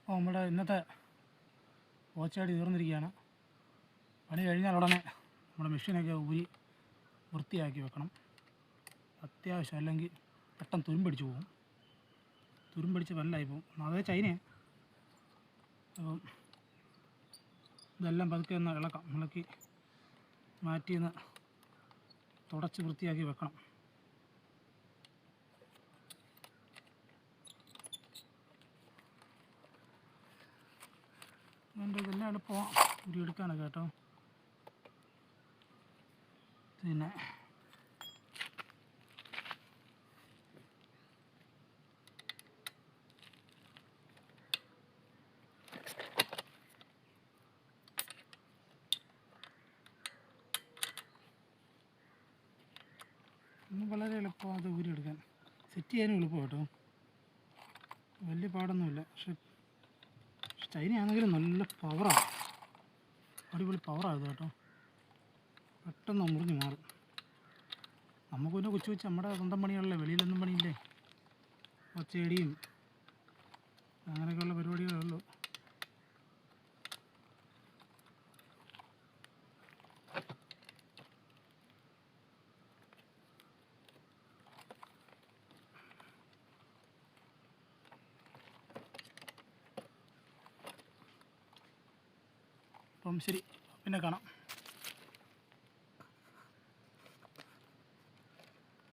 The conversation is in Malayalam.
അപ്പോൾ നമ്മുടെ ഇന്നത്തെ ഓച്ചയാടി തീർന്നിരിക്കുകയാണ്. പണി കഴിഞ്ഞാൽ ഉടനെ നമ്മുടെ മെഷീനൊക്കെ ഊരി വൃത്തിയാക്കി വെക്കണം. അത്യാവശ്യം, അല്ലെങ്കിൽ പെട്ടെന്ന് തുരുമ്പടിച്ച് പോകും. തുരുമ്പടിച്ച് വെള്ളമായി പോകും. അതേ ചൈനയാണ്. അപ്പം ഇതെല്ലാം പതുക്കെ ഒന്ന് ഇളക്കി മാറ്റിയൊന്ന് തുടച്ച് വൃത്തിയാക്കി വെക്കണം. അതിൻ്റെ ഇതെല്ലാം എളുപ്പമാണ് ഉരിയെടുക്കാനൊക്കെ കേട്ടോ. പിന്നെ വളരെ എളുപ്പമാണ് അത് ഊരിയെടുക്കാൻ. സെറ്റ് ചെയ്യാനും എളുപ്പം കേട്ടോ, വലിയ പാടൊന്നുമില്ല. പക്ഷെ ചൈനയാണെങ്കിലും നല്ല പവറാണ്, അടിപൊളി പവറാണ് ഇത് കേട്ടോ. പെട്ടെന്ന് മുറിഞ്ഞ് മാറും. നമുക്ക് പിന്നെ കൊച്ചു കൊച്ചു നമ്മുടെ സ്വന്തം പണികളല്ലേ, വെളിയിലൊന്നും പണിയില്ലേ. ഒച്ചയടിയും അങ്ങനെയൊക്കെയുള്ള പരിപാടികളേ ഉള്ളൂ. അപ്പം ശരി, പിന്നെ കാണാം.